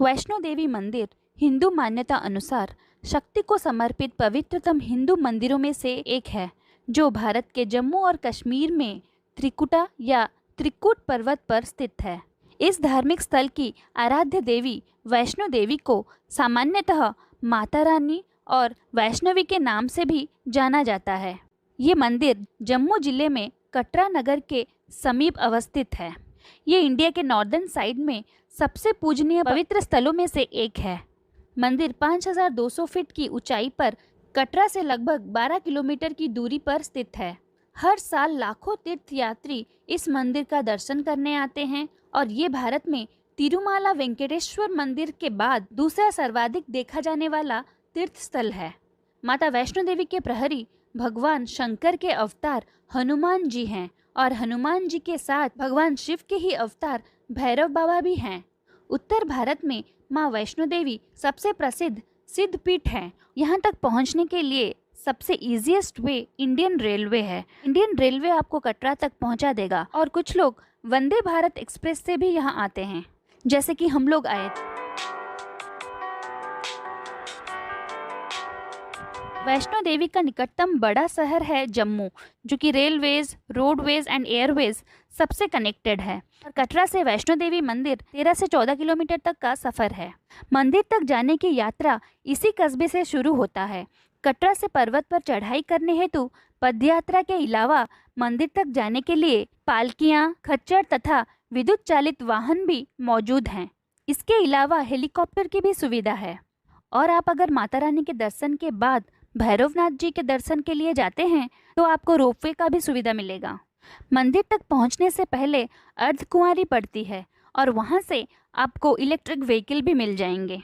वैष्णो देवी मंदिर हिंदू मान्यता अनुसार शक्ति को समर्पित पवित्रतम हिंदू मंदिरों में से एक है, जो भारत के जम्मू और कश्मीर में त्रिकुटा या त्रिकुट पर्वत पर स्थित है। इस धार्मिक स्थल की आराध्य देवी वैष्णो देवी को सामान्यतः माता रानी और वैष्णवी के नाम से भी जाना जाता है। ये मंदिर जम्मू जिले में कटरा नगर के समीप अवस्थित है। ये इंडिया के नॉर्दर्न साइड में सबसे पूजनीय पवित्र स्थलों में से एक है। मंदिर 5200 फीट की ऊंचाई पर कटरा से लगभग 12 किलोमीटर की दूरी पर स्थित है। हर साल लाखों तीर्थयात्री इस मंदिर का दर्शन करने आते हैं और ये भारत में तिरुमाला वेंकटेश्वर मंदिर के बाद दूसरा सर्वाधिक देखा जाने वाला तीर्थ स्थल है। माता वैष्णो देवी के प्रहरी भगवान शंकर के अवतार हनुमान जी हैं और हनुमान जी के साथ भगवान शिव के ही अवतार भैरव बाबा भी हैं। उत्तर भारत में माँ वैष्णो देवी सबसे प्रसिद्ध सिद्ध पीठ है। यहाँ तक पहुँचने के लिए सबसे इजीएस्ट वे इंडियन रेलवे है। इंडियन रेलवे आपको कटरा तक पहुँचा देगा और कुछ लोग वंदे भारत एक्सप्रेस से भी यहाँ आते हैं, जैसे कि हम लोग आए थे। वैष्णो देवी का निकटतम बड़ा शहर है जम्मू, जो कि रेलवेज, रोडवेज एंड एयरवेज सबसे कनेक्टेड है। और कटरा से वैष्णो देवी मंदिर 13 से 14 किलोमीटर तक का सफ़र है। मंदिर तक जाने की यात्रा इसी कस्बे से शुरू होता है। कटरा से पर्वत पर चढ़ाई करने हेतु पदयात्रा के अलावा मंदिर तक जाने के लिए पालकियाँ, खच्चर तथा विद्युत चालित वाहन भी मौजूद हैं। इसके अलावा हेलीकॉप्टर की भी सुविधा है। और आप अगर माता रानी के दर्शन के बाद भैरवनाथ जी के दर्शन के लिए जाते हैं तो आपको रोपवे का भी सुविधा मिलेगा। मंदिर तक पहुंचने से पहले अर्धकुंवारी पड़ती है और वहां से आपको इलेक्ट्रिक व्हीकल भी मिल जाएंगे।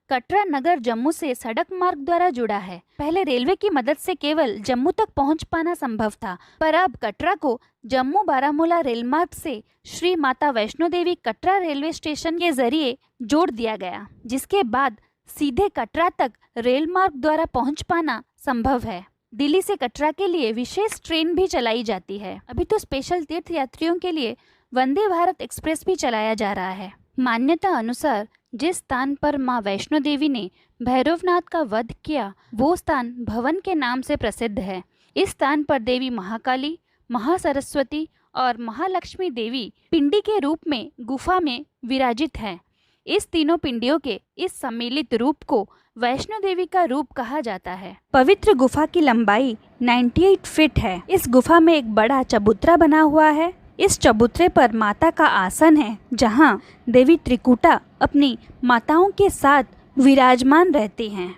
कटरा नगर जम्मू से सड़क मार्ग द्वारा जुड़ा है। पहले रेलवे की मदद से केवल जम्मू तक पहुंच पाना संभव था, पर अब कटरा को जम्मू बारामूला रेल मार्ग से श्री माता वैष्णो देवी कटरा रेलवे स्टेशन के जरिए जोड़ दिया गया, जिसके बाद सीधे कटरा तक रेल मार्ग द्वारा पहुंच पाना संभव है। दिल्ली से कटरा के लिए विशेष ट्रेन भी चलाई जाती है। अभी तो स्पेशल तीर्थ यात्रियों के लिए वंदे भारत एक्सप्रेस भी चलाया जा रहा है। मान्यता अनुसार जिस स्थान पर मां वैष्णो देवी ने भैरवनाथ का वध किया, वो स्थान भवन के नाम से प्रसिद्ध है। इस स्थान पर देवी महाकाली, महासरस्वती और महालक्ष्मी देवी पिंडी के रूप में गुफा में विराजित है। इस तीनों पिंडियों के इस सम्मिलित रूप को वैष्णो देवी का रूप कहा जाता है। पवित्र गुफा की लंबाई 98 फीट है। इस गुफा में एक बड़ा चबूतरा बना हुआ है। इस चबूतरे पर माता का आसन है, जहां देवी त्रिकुटा अपनी माताओं के साथ विराजमान रहती हैं।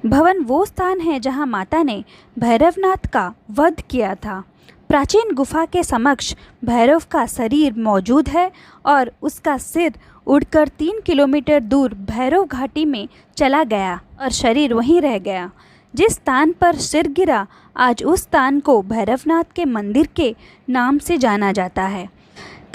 भवन वो स्थान है जहां माता ने भैरवनाथ का वध किया था। प्राचीन गुफा के समक्ष भैरव का शरीर मौजूद है और उसका सिर उड़कर 3 किलोमीटर दूर भैरव घाटी में चला गया और शरीर वहीं रह गया। जिस स्थान पर सिर गिरा, आज उस स्थान को भैरवनाथ के मंदिर के नाम से जाना जाता है।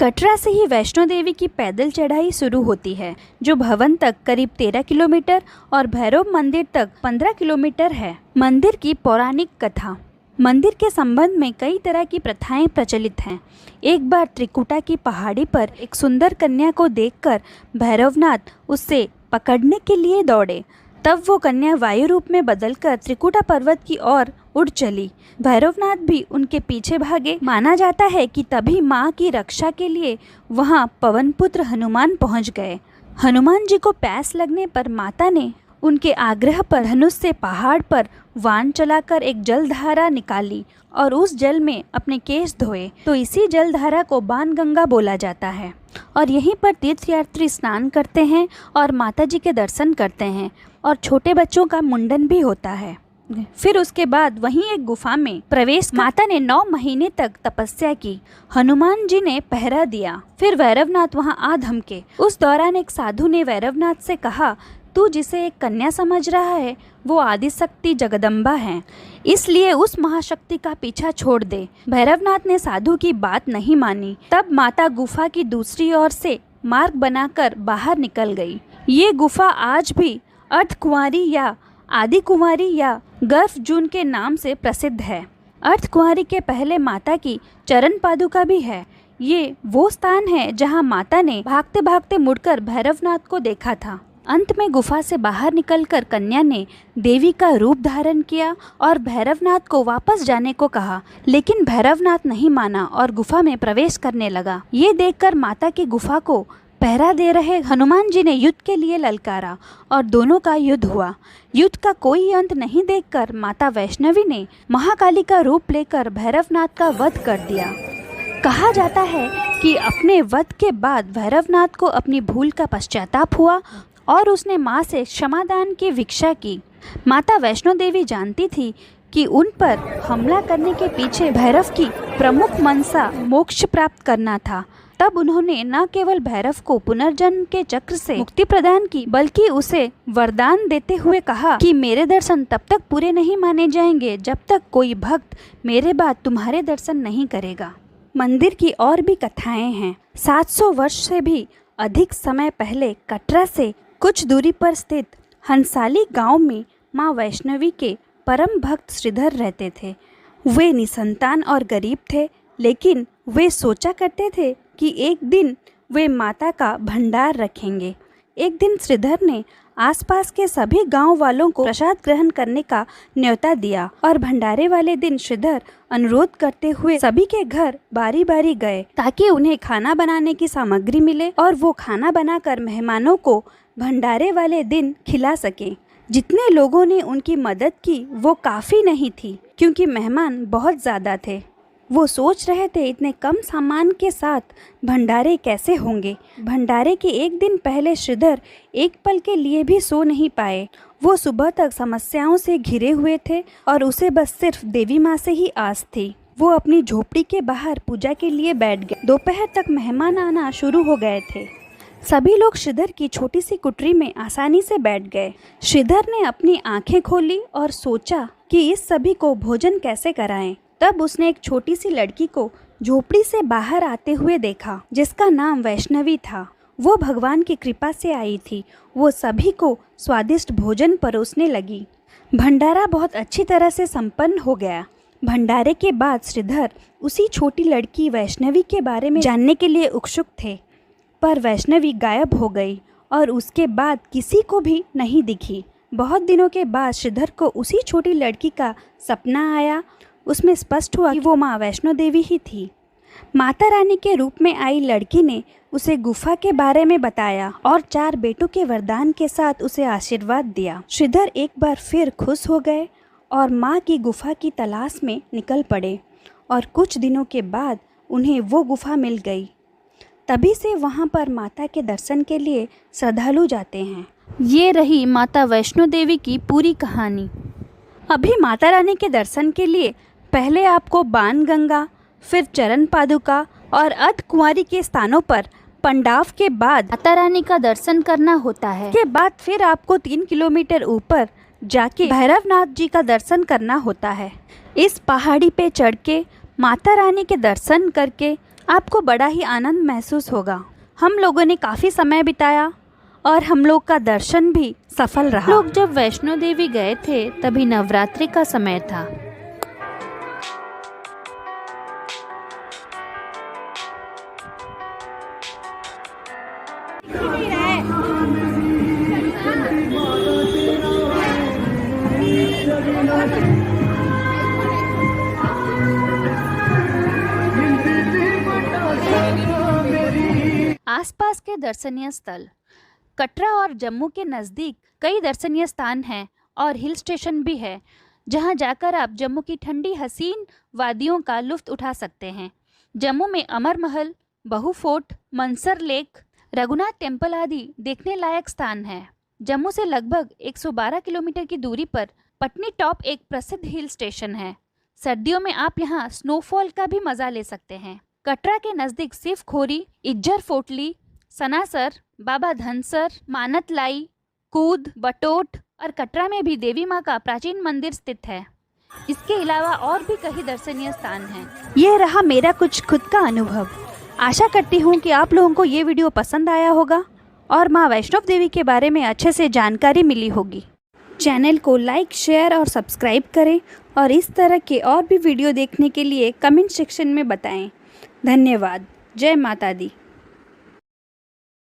कटरा से ही वैष्णो देवी की पैदल चढ़ाई शुरू होती है, जो भवन तक करीब 13 किलोमीटर और भैरव मंदिर तक 15 किलोमीटर है। मंदिर की पौराणिक कथा। मंदिर के संबंध में कई तरह की प्रथाएं प्रचलित हैं। एक बार त्रिकुटा की पहाड़ी पर एक सुंदर कन्या को देखकर भैरवनाथ उससे पकड़ने के लिए दौड़े। तब वो कन्या वायु रूप में बदलकर त्रिकुटा पर्वत की ओर उड़ चली। भैरवनाथ भी उनके पीछे भागे। माना जाता है कि तभी माँ की रक्षा के लिए वहाँ पवनपुत्र हनुमान पहुँच गए। हनुमान जी को प्यास लगने पर माता ने उनके आग्रह पर धनुष से पहाड़ पर वाण चलाकर एक जलधारा निकाली और उस जल में अपने केश धोए, तो इसी जलधारा को बाणगंगा बोला जाता है। और यहीं पर तीर्थयात्री स्नान करते हैं और माता जी के दर्शन करते हैं और छोटे बच्चों का मुंडन भी होता है। फिर उसके बाद वहीं एक गुफा में प्रवेश माता ने 9 महीने तक तपस्या की। हनुमान जी ने पहरा दिया। फिर भैरवनाथ वहां आ धमके। उस दौरान एक साधु ने भैरवनाथ से कहा, तू जिसे एक कन्या समझ रहा है वो आदिशक्ति जगदम्बा है, इसलिए उस महाशक्ति का पीछा छोड़ दे। भैरवनाथ ने साधु की बात नहीं मानी। तब माता गुफा की दूसरी ओर से मार्ग बनाकर बाहर निकल गई। ये गुफा आज भी अर्धकुंवारी या आदि कुंवारी या गर्भ जून के नाम से प्रसिद्ध है। अर्धकुंवारी के पहले माता की चरण पादुका भी है। ये वो स्थान है जहाँ माता ने भागते भागते मुड़कर भैरवनाथ को देखा था। अंत में गुफा से बाहर निकलकर कन्या ने देवी का रूप धारण किया और भैरवनाथ को वापस जाने को कहा, लेकिन भैरवनाथ नहीं माना और गुफा में प्रवेश करने लगा। ये देखकर माता की गुफा को पहरा दे रहे हनुमान जी ने युद्ध के लिए ललकारा और दोनों का युद्ध हुआ। युद्ध का कोई अंत नहीं देखकर माता वैष्णवी ने महाकाली का रूप लेकर भैरवनाथ का वध कर दिया। कहा जाता है कि अपने वध के बाद भैरवनाथ को अपनी भूल का पश्चाताप हुआ और उसने माँ से क्षमादान की भिक्षा की। माता वैष्णो देवी जानती थी कि उन पर हमला करने के पीछे भैरव की प्रमुख मनसा मोक्ष प्राप्त करना था। तब उन्होंने न केवल भैरव को पुनर्जन्म के चक्र से मुक्ति प्रदान की, बल्कि उसे वरदान देते हुए कहा कि मेरे दर्शन तब तक पूरे नहीं माने जाएंगे जब तक कोई भक्त मेरे बाद तुम्हारे दर्शन नहीं करेगा। मंदिर की और भी कथाएं हैं। 700 वर्ष से भी अधिक समय पहले कटरा से कुछ दूरी पर स्थित हंसाली गांव में माँ वैष्णवी के परम भक्त श्रीधर रहते थे। वे निसंतान और गरीब थे, लेकिन वे सोचा करते थे कि एक दिन वे माता का भंडार रखेंगे। एक दिन श्रीधर ने आसपास के सभी गांव वालों को प्रसाद ग्रहण करने का न्योता दिया और भंडारे वाले दिन श्रीधर अनुरोध करते हुए सभी के घर बारी बारी गए ताकि उन्हें खाना बनाने की सामग्री मिले और वो खाना बनाकर मेहमानों को भंडारे वाले दिन खिला सके। जितने लोगों ने उनकी मदद की वो काफ़ी नहीं थी, क्योंकि मेहमान बहुत ज़्यादा थे। वो सोच रहे थे इतने कम सामान के साथ भंडारे कैसे होंगे। भंडारे के एक दिन पहले श्रीधर एक पल के लिए भी सो नहीं पाए। वो सुबह तक समस्याओं से घिरे हुए थे और उसे बस सिर्फ देवी माँ से ही आस थी। वो अपनी झोपड़ी के बाहर पूजा के लिए बैठ गए। दोपहर तक मेहमान आना शुरू हो गए थे। सभी लोग श्रीधर की छोटी सी कुटरी में आसानी से बैठ गए। श्रीधर ने अपनी आंखें खोली और सोचा कि इस सभी को भोजन कैसे कराएं। तब उसने एक छोटी सी लड़की को झोपड़ी से बाहर आते हुए देखा, जिसका नाम वैष्णवी था। वो भगवान की कृपा से आई थी। वो सभी को स्वादिष्ट भोजन परोसने लगी। भंडारा बहुत अच्छी तरह से संपन्न हो गया। भंडारे के बाद श्रीधर उसी छोटी लड़की वैष्णवी के बारे में जानने के लिए उत्सुक थे, पर वैष्णवी गायब हो गई और उसके बाद किसी को भी नहीं दिखी। बहुत दिनों के बाद श्रीधर को उसी छोटी लड़की का सपना आया। उसमें स्पष्ट हुआ कि वो माँ वैष्णो देवी ही थी। माता रानी के रूप में आई लड़की ने उसे गुफा के बारे में बताया और 4 बेटों के वरदान के साथ उसे आशीर्वाद दिया। श्रीधर एक बार फिर खुश हो गए और माँ की गुफा की तलाश में निकल पड़े और कुछ दिनों के बाद उन्हें वो गुफा मिल गई। तभी से वहाँ पर माता के दर्शन के लिए श्रद्धालु जाते हैं। ये रही माता वैष्णो देवी की पूरी कहानी। अभी माता रानी के दर्शन के लिए पहले आपको बाणगंगा, फिर चरण पादुका और अर्धकुंवारी के स्थानों पर पंडाव के बाद माता रानी का दर्शन करना होता है। के बाद फिर आपको 3 किलोमीटर ऊपर जाके भैरवनाथ जी का दर्शन करना होता है। इस पहाड़ी पे चढ़ के माता रानी के दर्शन करके आपको बड़ा ही आनंद महसूस होगा। हम लोगों ने काफ़ी समय बिताया और हम लोग का दर्शन भी सफल रहा। लोग जब वैष्णो देवी गए थे तभी नवरात्रि का समय था। आसपास के दर्शनीय स्थल। कटरा और जम्मू के नज़दीक कई दर्शनीय स्थान हैं और हिल स्टेशन भी है, जहां जाकर आप जम्मू की ठंडी हसीन वादियों का लुत्फ उठा सकते हैं। जम्मू में अमर महल, बहू fort, Mansar lake, Raghunath temple आदि देखने लायक स्थान है। जम्मू से लगभग 112 किलोमीटर की दूरी पर पटनी टॉप एक प्रसिद्ध हिल स्टेशन है। सर्दियों में आप यहाँ स्नोफॉल का भी मज़ा ले सकते हैं। कटरा के नज़दीक सिर्फ खोरी, इज्जर फोटली, सनासर, बाबा धनसर, मानतलाई, कूद, बटोट और कटरा में भी देवी माँ का प्राचीन मंदिर स्थित है। इसके अलावा और भी कई दर्शनीय स्थान हैं। ये रहा मेरा कुछ खुद का अनुभव। आशा करती हूँ कि आप लोगों को ये वीडियो पसंद आया होगा और माँ वैष्णो देवी के बारे में अच्छे से जानकारी मिली होगी। चैनल को लाइक, शेयर और सब्सक्राइब करें और इस तरह के और भी वीडियो देखने के लिए कमेंट सेक्शन में बताएं। धन्यवाद। जय माता दी।